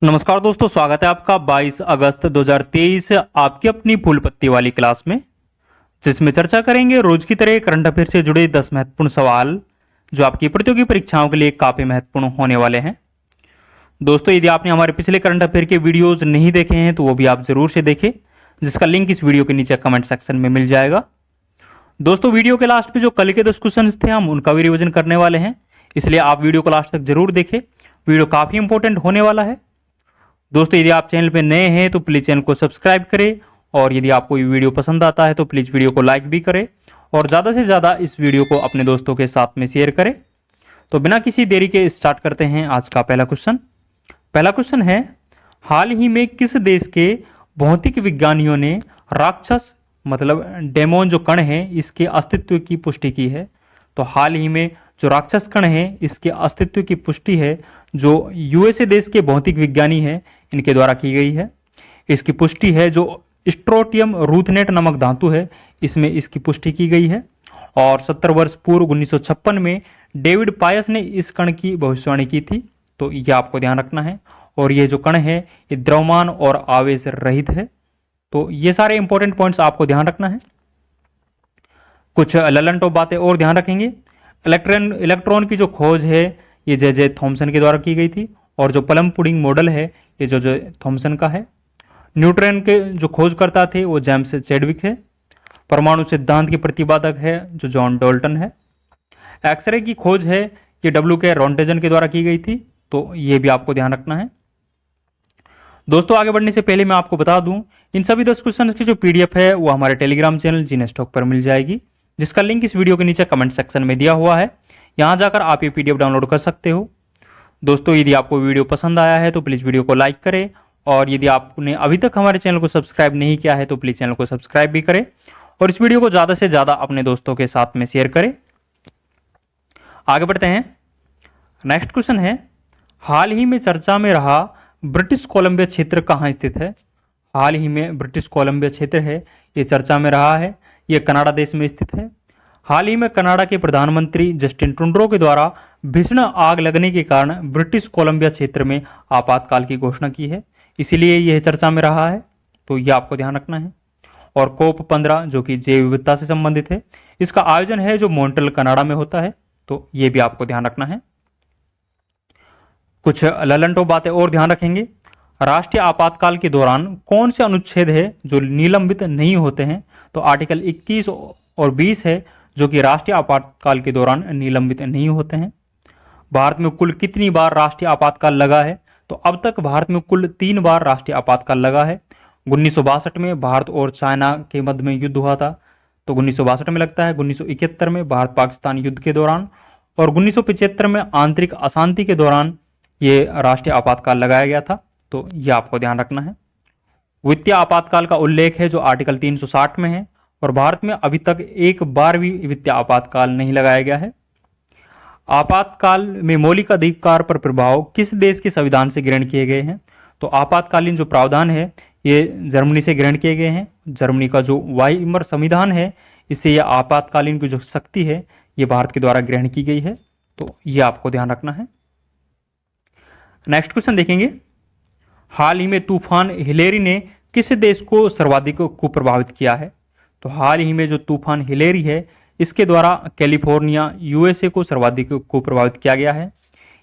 नमस्कार दोस्तों, स्वागत है आपका 22 अगस्त 2023 आपकी अपनी फूल पत्ती वाली क्लास में, जिसमें चर्चा करेंगे रोज की तरह करंट अफेयर से जुड़े 10 महत्वपूर्ण सवाल जो आपकी प्रतियोगी परीक्षाओं के लिए काफी महत्वपूर्ण होने वाले हैं। दोस्तों, यदि आपने हमारे पिछले करंट अफेयर के वीडियोज नहीं देखे हैं तो वो भी आप जरूर से देखें, जिसका लिंक इस वीडियो के नीचे कमेंट सेक्शन में मिल जाएगा। दोस्तों, वीडियो के लास्ट पे जो कल के 10 क्वेश्चन थे हम उनका भी रिविजन करने वाले हैं, इसलिए आप वीडियो को लास्ट तक जरूर देखें। वीडियो काफी इंपॉर्टेंट होने वाला है। दोस्तों, यदि आप चैनल पे नए हैं तो प्लीज चैनल को सब्सक्राइब करें, और यदि आपको ये वीडियो पसंद आता है तो प्लीज वीडियो को लाइक भी करें और ज्यादा से ज्यादा इस वीडियो को अपने दोस्तों के साथ में शेयर करें। तो बिना किसी देरी के स्टार्ट करते हैं आज का पहला क्वेश्चन। पहला क्वेश्चन है, हाल ही में किस देश के भौतिक विज्ञानियों ने राक्षस मतलब डेमोन जो कण है इसके अस्तित्व की पुष्टि की है? तो हाल ही में जो राक्षस कण है इसके अस्तित्व की पुष्टि है जो यूएसए देश के भौतिक विज्ञानी है इनके द्वारा की गई है। इसकी पुष्टि है जो स्ट्रोटियम रूथनेट नामक धातु है, इसमें इसकी पुष्टि की गई है। और 70 वर्ष पूर्व 1956 में डेविड पायस ने इस कण की भविष्यवाणी की थी, तो यह आपको ध्यान रखना है। और ये जो कण है ये द्रव्यमान और आवेश रहित है। तो ये सारे इंपॉर्टेंट पॉइंट्स आपको ध्यान रखना है। कुछ ललन टॉप बातें और ध्यान रखेंगे। इलेक्ट्रॉन की जो खोज है ये जे थॉमसन के द्वारा की गई थी, और जो प्लम पुडिंग मॉडल है ये जो थॉमसन का है। न्यूट्रॉन के जो खोजकर्ता थे वो जेम्स चैडविक है। परमाणु सिद्धांत के प्रतिपादक है जो जॉन डाल्टन है। एक्सरे की खोज है ये डब्ल्यू के रॉन्टेजन के द्वारा की गई थी, तो ये भी आपको ध्यान रखना है। दोस्तों, आगे बढ़ने से पहले मैं आपको बता दूं, इन सभी 10 क्वेश्चन की जो पीडीएफ है वो हमारे टेलीग्राम चैनल जीनेस टॉक पर मिल जाएगी, जिसका लिंक इस वीडियो के नीचे कमेंट सेक्शन में दिया हुआ है। यहां जाकर आप ये पीडीएफ डाउनलोड कर सकते हो। दोस्तों, यदि आपको वीडियो पसंद आया है तो प्लीज़ वीडियो को लाइक करें, और यदि आपने अभी तक हमारे चैनल को सब्सक्राइब नहीं किया है तो प्लीज़ चैनल को सब्सक्राइब भी करें, और इस वीडियो को ज़्यादा से ज़्यादा अपने दोस्तों के साथ में शेयर करें। आगे बढ़ते हैं। नेक्स्ट क्वेश्चन है, हाल ही में चर्चा में रहा ब्रिटिश कोलंबिया क्षेत्र कहाँ स्थित है? हाल ही में ब्रिटिश कोलंबिया क्षेत्र है ये चर्चा में रहा है, ये कनाडा देश में स्थित है। हाल ही में कनाडा के प्रधानमंत्री जस्टिन ट्रूडो के द्वारा भीषण आग लगने के कारण ब्रिटिश कोलंबिया क्षेत्र में आपातकाल की घोषणा की है, इसीलिए यह चर्चा में रहा है, तो यह आपको ध्यान रखना है। और कोप 15 जो कि जैव विविधता से संबंधित है, इसका आयोजन है जो मॉन्ट्रियल कनाडा में होता है, तो यह भी आपको ध्यान रखना है। कुछ ललन टॉप बातें और ध्यान रखेंगे। राष्ट्रीय आपातकाल के दौरान कौन से अनुच्छेद है जो निलंबित नहीं होते हैं? तो आर्टिकल 21 और 20 है जो कि राष्ट्रीय आपातकाल के दौरान निलंबित नहीं होते हैं। भारत में कुल कितनी बार राष्ट्रीय आपातकाल लगा है? तो अब तक भारत में कुल 3 बार राष्ट्रीय आपातकाल लगा है। 1962 में भारत और चाइना के मध्य में युद्ध हुआ था, तो 1962 में लगता है। 1971 में भारत पाकिस्तान युद्ध के दौरान, और 1975 में आंतरिक अशांति के दौरान ये राष्ट्रीय आपातकाल लगाया गया था, तो यह आपको ध्यान रखना है। वित्तीय आपातकाल का उल्लेख है जो आर्टिकल 360 में है, और भारत में अभी तक एक बार भी वित्तीय आपातकाल नहीं लगाया गया है। आपातकाल में मौलिक अधिकार पर प्रभाव किस देश के संविधान से ग्रहण किए गए हैं? तो आपातकालीन जो प्रावधान है ये जर्मनी से ग्रहण किए गए हैं। जर्मनी का जो वाइमर संविधान है इससे यह आपातकालीन की जो शक्ति है ये भारत के द्वारा ग्रहण की गई है, तो यह आपको ध्यान रखना है। नेक्स्ट क्वेश्चन देखेंगे। हाल ही में तूफान हिलेरी ने किस देश को सर्वाधिक कुप्रभावित किया है? तो हाल ही में जो तूफान हिलेरी है इसके द्वारा कैलिफोर्निया यूएसए को सर्वाधिक को प्रभावित किया गया है।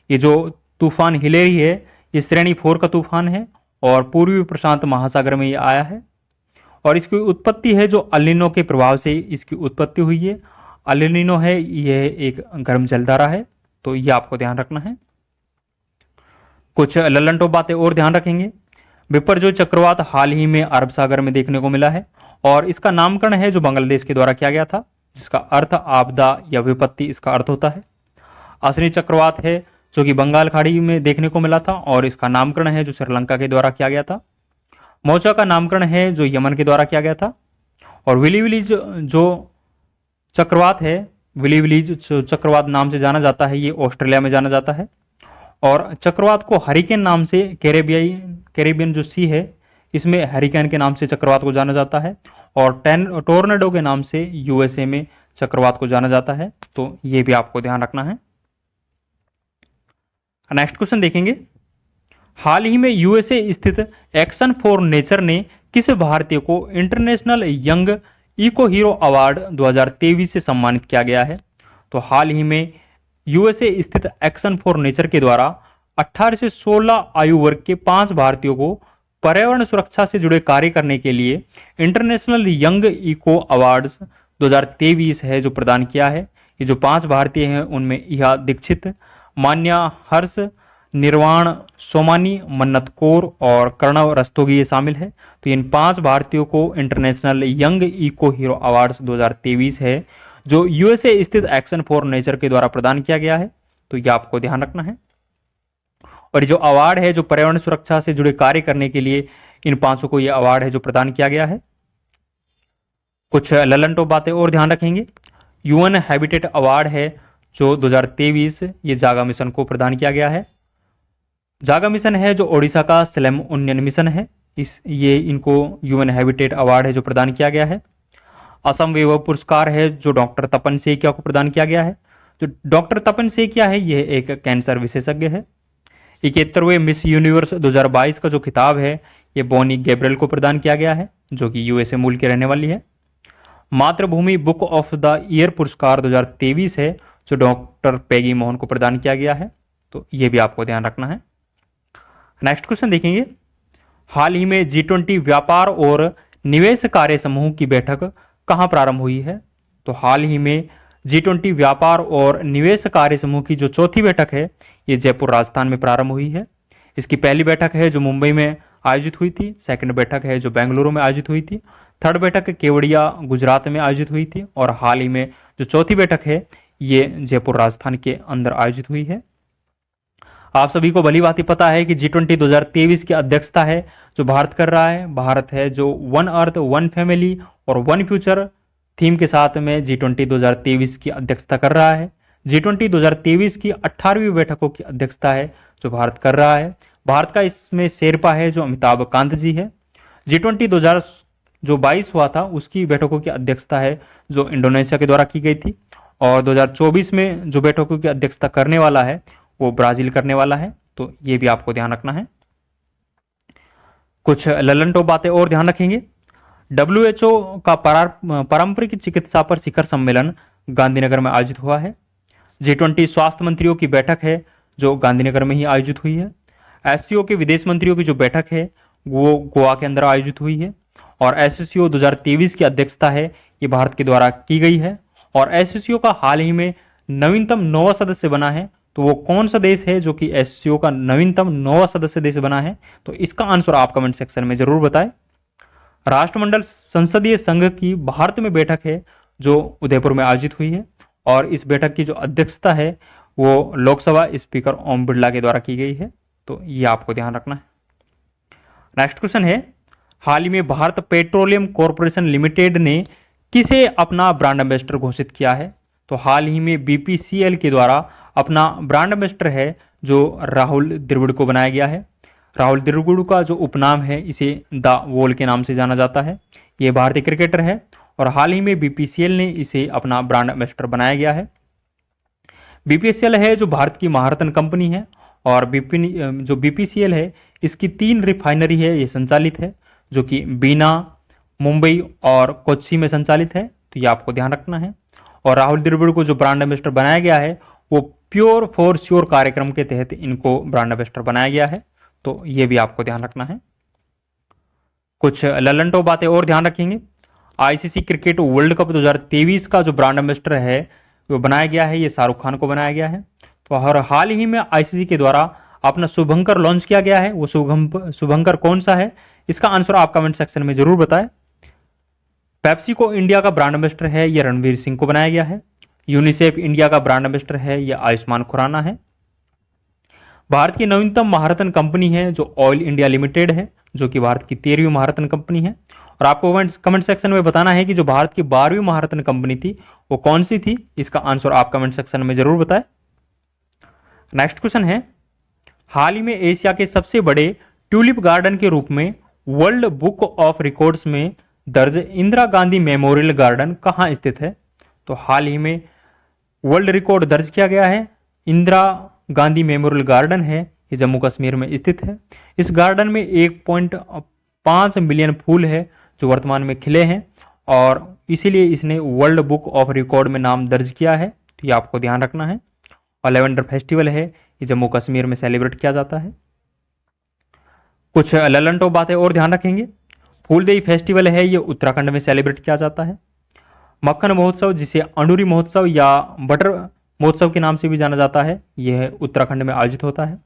ये जो तूफान हिलेरी है ये श्रेणी 4 का तूफान है, और पूर्वी प्रशांत महासागर में ये आया है, और इसकी उत्पत्ति है जो अल नीनो के प्रभाव से इसकी उत्पत्ति हुई है। अल नीनो है यह एक गर्म जलधारा है, तो यह आपको ध्यान रखना है। कुछ ललन टॉप बातें और ध्यान रखेंगे। बिपरजॉय चक्रवात हाल ही में अरब सागर में देखने को मिला है, और इसका नामकरण है जो बांग्लादेश के द्वारा किया गया था, जिसका अर्थ आपदा या विपत्ति इसका अर्थ होता है। असनी चक्रवात है जो कि बंगाल खाड़ी में देखने को मिला था, और इसका नामकरण है जो श्रीलंका के द्वारा किया गया था। मौचा का नामकरण है जो यमन के द्वारा किया गया था। और विली विलीज जो चक्रवात है, विली विलीज चक्रवात नाम से जाना जाता है, ये ऑस्ट्रेलिया में जाना जाता है। और चक्रवात को हरिकेन नाम से कैरेबियन जो सी है इसमें हरिकेन के नाम से चक्रवात को जाना जाता है, और टोर्नेडो के नाम से यूएसए में चक्रवात को जाना जाता है, तो ये भी आपको ध्यान रखना है। नेक्स्ट क्वेश्चन देखेंगे। हाल ही में यूएसए स्थित एक्शन फॉर नेचर ने किस भारतीय को international young eco hero award 2023 से सम्मानित किया गया है? तो हाल ही में यूएसए स्थित एक्शन फॉर नेचर के द्वारा 18 से 16 आयु वर्ग के 5 भारतीयों को पर्यावरण सुरक्षा से जुड़े कार्य करने के लिए इंटरनेशनल यंग इको अवार्ड्स 2023 है जो प्रदान किया है। ये जो 5 भारतीय हैं उनमें इहा दीक्षित, मान्या हर्ष, निर्वाण सोमानी, मन्नत कौर और कर्णव रस्तोगी ये शामिल है। तो इन 5 भारतीयों को international young eco hero awards 2023 है जो यूएसए स्थित एक्शन फॉर नेचर के द्वारा प्रदान किया गया है। तो यह आपको ध्यान रखना है। और जो अवार्ड है जो पर्यावरण सुरक्षा से जुड़े कार्य करने के लिए इन 5 को यह अवार्ड है जो प्रदान किया गया है। कुछ ललन टॉप बातें और ध्यान रखेंगे। यूएन हैबिटेट अवार्ड है जो 2023 ये जागा मिशन को प्रदान किया गया है। जागा मिशन है जो ओडिशा का स्लम उन्नयन मिशन है, ये इनको यूएन हैबिटेट अवार्ड है जो प्रदान किया गया है। असम वैभव पुरस्कार है जो डॉक्टर तपन सेकिया को प्रदान किया गया है। जो डॉक्टर तपन सेकिया है यह एक कैंसर विशेषज्ञ है। 71वें मिस यूनिवर्स 2022 का जो खिताब है ये बोनी गैब्रियल को प्रदान किया गया है जो कि यूएसए मूल की रहने वाली है। मातृभूमि बुक ऑफ द ईयर पुरस्कार 2023 है जो डॉक्टर पैगी मोहन को प्रदान किया गया है। तो ये भी आपको ध्यान रखना है। नेक्स्ट क्वेश्चन देखेंगे। हाल ही में G20 व्यापार और निवेश कार्य समूह की बैठक कहां प्रारंभ हुई है? तो हाल ही में G20 व्यापार और निवेश कार्य समूह की जो चौथी बैठक है ये जयपुर राजस्थान में प्रारंभ हुई है। इसकी पहली बैठक है जो मुंबई में आयोजित हुई थी, सेकंड बैठक है जो बेंगलुरु में आयोजित हुई थी, थर्ड बैठक केवड़िया गुजरात में आयोजित हुई थी और हाल ही में जो चौथी बैठक है ये जयपुर राजस्थान के अंदर आयोजित हुई है। आप सभी को भली भांति पता है कि G20 2023 की अध्यक्षता है जो भारत कर रहा है। भारत है जो वन अर्थ, वन फैमिली और वन फ्यूचर थीम के साथ में G20 2023 की अध्यक्षता कर रहा है। G20 2023 की 18वीं बैठकों की अध्यक्षता है जो भारत कर रहा है। भारत का इसमें शेरपा है जो अमिताभ कांत जी है। G20 2022 हुआ था उसकी बैठकों की अध्यक्षता है जो इंडोनेशिया के द्वारा की गई थी और 2024 में जो बैठकों की अध्यक्षता करने वाला है वो ब्राजील करने वाला है। तो ये भी आपको ध्यान रखना है। कुछ ललन टॉप बातें और ध्यान रखेंगे। WHO का पारंपरिक चिकित्सा पर शिखर सम्मेलन गांधीनगर में आयोजित हुआ है। G20 स्वास्थ्य मंत्रियों की बैठक है जो गांधीनगर में ही आयोजित हुई है। SCO के विदेश मंत्रियों की जो बैठक है वो गोवा के अंदर आयोजित हुई है और SCO 2023 की अध्यक्षता है ये भारत के द्वारा की गई है। और SCO का हाल ही में नवीनतम 9वां सदस्य बना है। तो वो कौन सा देश है जो कि SCO का नवीनतम 9वां सदस्य देश बना है? तो इसका आंसर आप कमेंट सेक्शन में जरूर बताएं। राष्ट्रमंडल संसदीय संघ की भारत में बैठक है जो उदयपुर में आयोजित हुई है और इस बैठक की जो अध्यक्षता है वो लोकसभा स्पीकर ओम बिरला के द्वारा की गई है। तो ये आपको ध्यान रखना है। नेक्स्ट क्वेश्चन है। हाल ही में भारत पेट्रोलियम कॉर्पोरेशन लिमिटेड ने किसे अपना ब्रांड एम्बेसडर घोषित किया है? तो हाल ही में BPCL के द्वारा अपना ब्रांड एम्बेसडर है जो राहुल द्रविड़ को बनाया गया है। राहुल द्रविड़ का जो उपनाम है इसे द वॉल के नाम से जाना जाता है। ये भारतीय क्रिकेटर है और हाल ही में BPCL ने इसे अपना ब्रांड एम्बेसडर बनाया गया है। BPCL है जो भारत की महारत्न कंपनी है और जो BPCL है इसकी 3 रिफाइनरी है ये संचालित है जो कि बीना, मुंबई और कोच्चि में संचालित है। तो ये आपको ध्यान रखना है। और राहुल द्रविड़ को जो ब्रांड एम्बेसडर बनाया गया है वो प्योर फॉर श्योर कार्यक्रम के तहत इनको ब्रांड एम्बेसडर बनाया गया है। तो ये भी आपको ध्यान रखना है। कुछ ललन टॉप बातें और ध्यान रखेंगे। ICC क्रिकेट वर्ल्ड कप 2023 का जो ब्रांड एम्बेसडर है वो बनाया गया है ये शाहरुख खान को बनाया गया है। तो हर हाल ही में ICC के द्वारा अपना शुभंकर लॉन्च किया गया है। वो शुभंकर कौन सा है? इसका आंसर आप कमेंट सेक्शन में जरूर बताएं। पेप्सी को इंडिया का ब्रांड एम्बेसडर है ये रणवीर सिंह को बनाया गया है। यूनिसेफ इंडिया का ब्रांड एम्बेसडर है ये आयुष्मान खुराना है। भारत की नवीनतम महारत्न कंपनी है जो ऑयल इंडिया लिमिटेड है जो कि भारत की 13वीं महारत्न कंपनी है। और आपको कमेंट सेक्शन में बताना है कि जो भारत की 12वीं महारत्न कंपनी थी वो कौन सी थी। इसका आंसर आप कमेंट सेक्शन में जरूर बताएं। नेक्स्ट क्वेश्चन है। हाल ही में एशिया के सबसे बड़े ट्यूलिप गार्डन के रूप में वर्ल्ड बुक ऑफ रिकॉर्ड्स में दर्ज इंदिरा गांधी मेमोरियल गार्डन कहां स्थित है? तो हाल ही में वर्ल्ड रिकॉर्ड दर्ज किया गया है। इंदिरा गांधी मेमोरियल गार्डन है ये जम्मू कश्मीर में स्थित है। इस गार्डन में 1.5 मिलियन फूल है जो वर्तमान में खिले हैं और इसीलिए इसने वर्ल्ड बुक ऑफ रिकॉर्ड में नाम दर्ज किया है, तो ये आपको ध्यान रखना है। और लेवेंडर फेस्टिवल है, ये जम्मू कश्मीर में सेलिब्रेट किया जाता है। कुछ ललन टॉप बातें और ध्यान रखेंगे। फूलदेई फेस्टिवल है, ये उत्तराखंड में सेलिब्रेट किया जाता है। मक्खन महोत्सव, जिसे अंडूरी महोत्सव या बटर महोत्सव के नाम से भी जाना जाता है, यह उत्तराखंड में आयोजित होता है।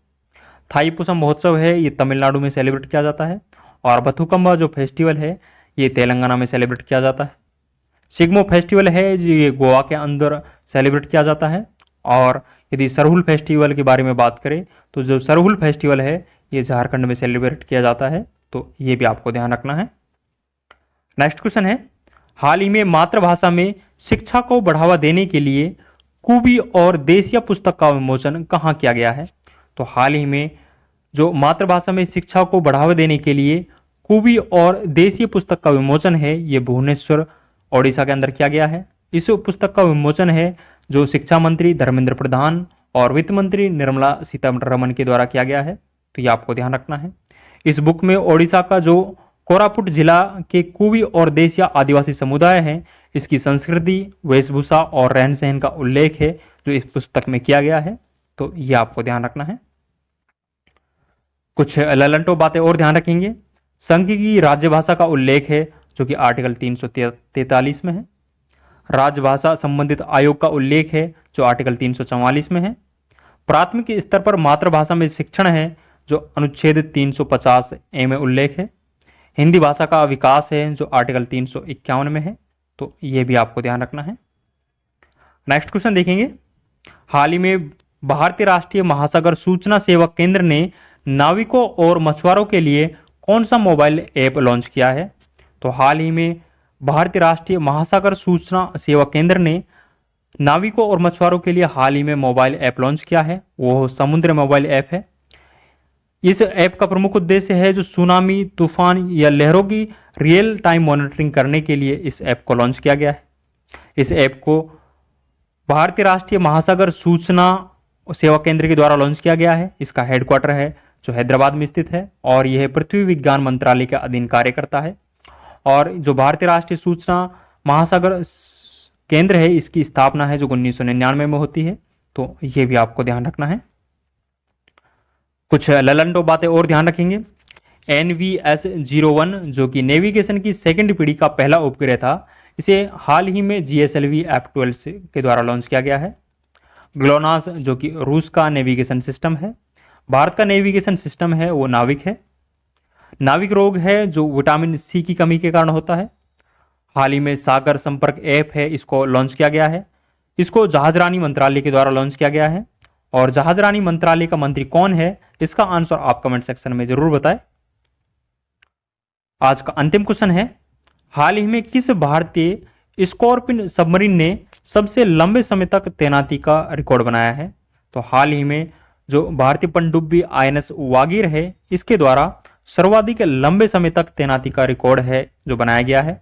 थाईपुसम महोत्सव है, ये तमिलनाडु में सेलिब्रेट किया जाता है। और बथुकम्बा जो फेस्टिवल है, ये तेलंगाना में सेलिब्रेट किया जाता है। सिग्मो फेस्टिवल है, ये गोवा के अंदर सेलिब्रेट किया जाता है। और यदि सरहुल फेस्टिवल के बारे में बात करें तो जो सरहुल फेस्टिवल है, ये झारखंड में सेलिब्रेट किया जाता है, तो ये भी आपको ध्यान रखना है। नेक्स्ट क्वेश्चन है, हाल ही में मातृभाषा में शिक्षा को बढ़ावा देने के लिए कुबी और देसिया पुस्तक का विमोचन कहाँ किया गया है? तो हाल ही में जो मातृभाषा में शिक्षा को बढ़ावा देने के लिए कुबी और देसिया पुस्तक का विमोचन है, ये भुवनेश्वर ओडिशा के अंदर किया गया है। इस पुस्तक का विमोचन है जो शिक्षा मंत्री धर्मेंद्र प्रधान और वित्त मंत्री निर्मला सीतारमण के द्वारा किया गया है, तो ये आपको ध्यान रखना है। इस बुक में ओडिशा का जो कोरापुट जिला के कुबी और देसिया आदिवासी समुदाय है, इसकी संस्कृति, वेशभूषा और रहन सहन का उल्लेख है जो इस पुस्तक में किया गया है, तो ये आपको ध्यान रखना है। कुछ ललंटो बातें और ध्यान रखेंगे। संघ की राजभाषा का उल्लेख है जो कि आर्टिकल 343 में है। राजभाषा संबंधित आयोग का उल्लेख है जो आर्टिकल 344 में है। प्राथमिक स्तर पर मातृभाषा में शिक्षण है जो अनुच्छेद 350A में उल्लेख है। हिंदी भाषा का विकास है जो आर्टिकल 351 में है, तो ये भी आपको ध्यान रखना है। नेक्स्ट क्वेश्चन देखेंगे। हाल ही में भारतीय राष्ट्रीय महासागर सूचना सेवा केंद्र ने नाविकों और मछुआरों के लिए कौन सा मोबाइल ऐप लॉन्च किया है? तो हाल ही में भारतीय राष्ट्रीय महासागर सूचना सेवा केंद्र ने नाविकों और मछुआरों के लिए हाल ही में मोबाइल ऐप लॉन्च किया है, वो समुद्र मोबाइल ऐप है। इस ऐप का प्रमुख उद्देश्य है जो सुनामी, तूफान या लहरों की रियल टाइम मॉनिटरिंग करने के लिए इस ऐप को लॉन्च किया गया है। इस ऐप को भारतीय राष्ट्रीय महासागर सूचना सेवा केंद्र के द्वारा लॉन्च किया गया है। इसका हेडक्वार्टर है जो हैदराबाद में स्थित है और यह पृथ्वी विज्ञान मंत्रालय के अधीन कार्य करता है। और जो भारतीय राष्ट्रीय सूचना महासागर केंद्र है, इसकी स्थापना है जो 1999 में होती है, तो ये भी आपको ध्यान रखना है। कुछ ललंटो बातें और ध्यान रखेंगे। NVS-01 जो कि नेविगेशन की सेकंड पीढ़ी का पहला उपग्रह था, इसे हाल ही में GSLV F-12 के द्वारा लॉन्च किया गया है। ग्लोनास जो कि रूस का नेविगेशन सिस्टम है। भारत का नेविगेशन सिस्टम है वो नाविक है। नाविक रोग है जो विटामिन सी की कमी के कारण होता है। हाल ही में सागर संपर्क ऐप है, इसको लॉन्च किया गया है। इसको जहाजरानी मंत्रालय के द्वारा लॉन्च किया गया है। और जहाजरानी मंत्रालय का मंत्री कौन है, इसका आंसर आप कमेंट सेक्शन में जरूर बताएं। आज का अंतिम क्वेश्चन है, हाल ही में किस भारतीय स्कॉर्पियन सबमरीन ने सबसे लंबे समय तक तैनाती का रिकॉर्ड बनाया है? तो हाल ही में जो भारतीय पनडुब्बी INS वागीर है, इसके द्वारा सर्वाधिक लंबे समय तक तैनाती का रिकॉर्ड है जो बनाया गया है।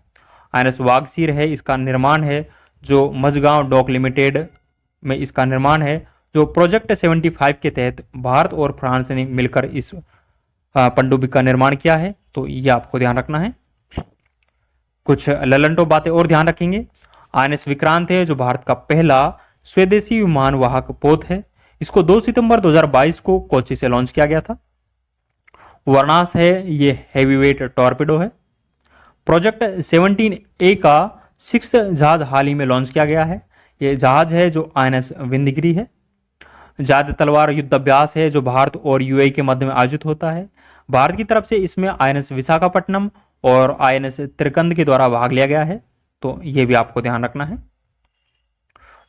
INS वागसीर है, इसका निर्माण है जो मझगांव डॉक लिमिटेड में इसका निर्माण है, जो प्रोजेक्ट 75 के तहत भारत और फ्रांस ने मिलकर इस पनडुब्बी का निर्माण किया है, तो ये आपको ध्यान रखना है। कुछ ललंटो बातें और ध्यान रखेंगे। INS विक्रांत है जो भारत का पहला स्वदेशी विमान वाहक पोत है। इसको 2 सितंबर 2022 को कोच्चि से लॉन्च किया गया था। वर्णास है, ये हैवीवेट टॉर्पेडो है। प्रोजेक्ट 17A का 6 जहाज हाल ही में लॉन्च किया गया है। ये जहाज है जो INS विंध्यगिरि है। जायद तलवार युद्ध अभ्यास है जो भारत और UAE के मध्य में आयोजित होता है। भारत की तरफ से इसमें INS विशाखापट्टनम और INS त्रिकंद के द्वारा भाग लिया गया है, तो ये भी आपको ध्यान रखना है।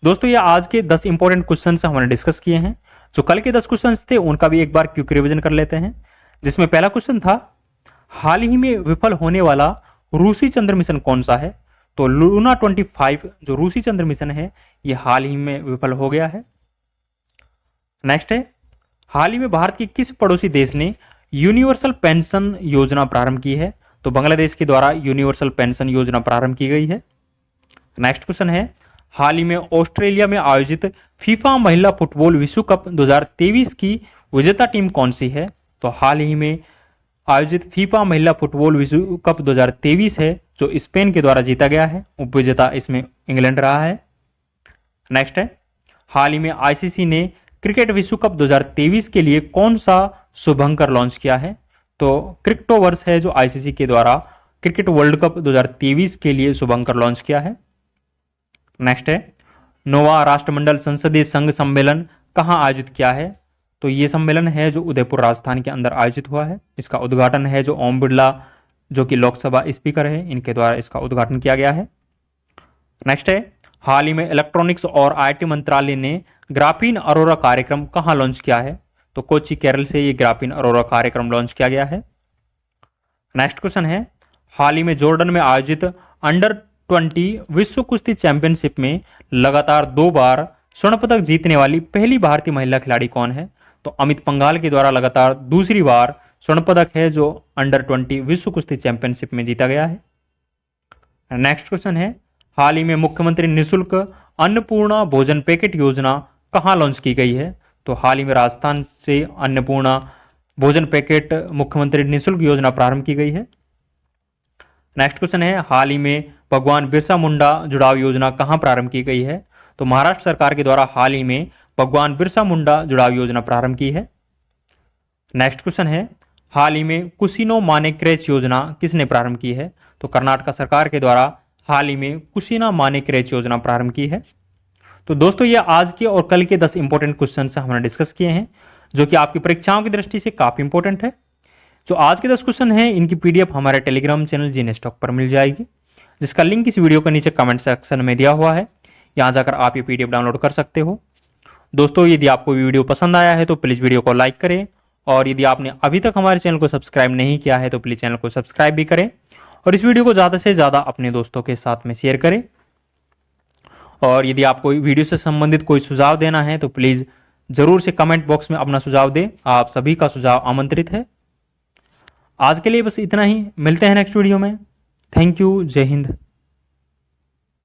दोस्तों, ये आज के 10 इंपॉर्टेंट क्वेश्चन हमने डिस्कस किए हैं। जो कल के 10 क्वेश्चन थे उनका भी एक बार क्विक रिवीजन कर लेते हैं, जिसमें पहला क्वेश्चन था, हाल ही में विफल होने वाला रूसी चंद्र मिशन कौन सा है? तो लूना 25 जो रूसी चंद्र मिशन है, ये हाल ही में विफल हो गया है। नेक्स्ट है, हाल ही में भारत के किस पड़ोसी देश ने यूनिवर्सल पेंशन योजना प्रारंभ की है? तो बांग्लादेश के द्वारा यूनिवर्सल पेंशन योजना प्रारंभ की गई है। नेक्स्ट क्वेश्चन है, हाल ही में ऑस्ट्रेलिया में आयोजित फीफा महिला फुटबॉल विश्व कप 2023 की विजेता टीम कौन सी है? तो हाल ही में आयोजित फीफा महिला फुटबॉल विश्व कप 2023 है जो स्पेन के द्वारा जीता गया है। उपविजेता इसमें इंग्लैंड रहा है। नेक्स्ट है, हाल ही में आईसीसी ने क्रिकेट विश्व कप 2023 के लिए कौन सा शुभंकर लॉन्च किया है? तो क्रिप्टोवर्स है जो आईसीसी के द्वारा क्रिकेट वर्ल्ड कप 2023 के लिए शुभंकर लॉन्च किया है। नेक्स्ट है, नोवा राष्ट्रमंडल संसदीय संघ सम्मेलन कहां आयोजित किया है? तो ये सम्मेलन है जो उदयपुर राजस्थान के अंदर आयोजित हुआ है। इसका उद्घाटन है जो ओम बिरला जो कि लोकसभा स्पीकर है इनके द्वारा इसका उद्घाटन किया गया है। नेक्स्ट है, हाल ही में इलेक्ट्रॉनिक्स और आईटी मंत्रालय ने ग्राफीन अरोरा कार्यक्रम कहां लॉन्च किया है? तो कोच्चि केरल से ये ग्राफीन अरोरा कार्यक्रम लॉन्च किया गया है। नेक्स्ट क्वेश्चन है, हाल ही में जॉर्डन में आयोजित अंडर 20 विश्व कुश्ती चैंपियनशिप में लगातार 2 बार स्वर्ण पदक जीतने वाली पहली भारतीय महिला खिलाड़ी कौन है? तो अमित पंघाल के द्वारा लगातार दूसरी बार स्वर्ण पदक है जो अंडर 20 विश्व कुश्ती चैंपियनशिप में जीता गया है। नेक्स्ट क्वेश्चन है, हाल ही में मुख्यमंत्री निःशुल्क अन्नपूर्णा भोजन पैकेट योजना कहां लॉन्च की गई है? तो हाल ही में राजस्थान से अन्नपूर्णा भोजन पैकेट मुख्यमंत्री निःशुल्क योजना प्रारंभ की गई है। नेक्स्ट क्वेश्चन है, हाल ही में भगवान बिरसा मुंडा जुड़ाव योजना कहां प्रारंभ की गई है? तो महाराष्ट्र सरकार के द्वारा हाल ही में भगवान बिरसा मुंडा जुड़ाव योजना प्रारंभ की है। नेक्स्ट क्वेश्चन है, हाल ही में कुशीनो माने क्रेच योजना किसने प्रारंभ की है? तो कर्नाटक सरकार के द्वारा हाल ही में कुशीना माने क्रेच योजना प्रारंभ की है। तो दोस्तों ये आज के और कल के 10 इंपॉर्टेंट क्वेश्चन हमने डिस्कस किए हैं जो कि आपकी परीक्षाओं की दृष्टि से काफी इंपॉर्टेंट है। जो आज के 10 क्वेश्चन हैं इनकी पीडीएफ हमारे टेलीग्राम चैनल जीने स्टॉक पर मिल जाएगी जिसका लिंक इस वीडियो के नीचे कमेंट सेक्शन में दिया हुआ है। यहाँ जाकर आप ये पीडीएफ डाउनलोड कर सकते हो। दोस्तों यदि आपको वीडियो पसंद आया है तो प्लीज़ वीडियो को लाइक करें और यदि आपने अभी तक हमारे चैनल को सब्सक्राइब नहीं किया है तो प्लीज़ चैनल को सब्सक्राइब भी करें और इस वीडियो को ज़्यादा से ज़्यादा अपने दोस्तों के साथ में शेयर करें। और यदि आपको वीडियो से संबंधित कोई सुझाव देना है तो प्लीज़ ज़रूर से कमेंट बॉक्स में अपना सुझाव दें। आप सभी का सुझाव आमंत्रित है। आज के लिए बस इतना ही, मिलते हैं नेक्स्ट वीडियो में। थैंक यू, जय हिंद।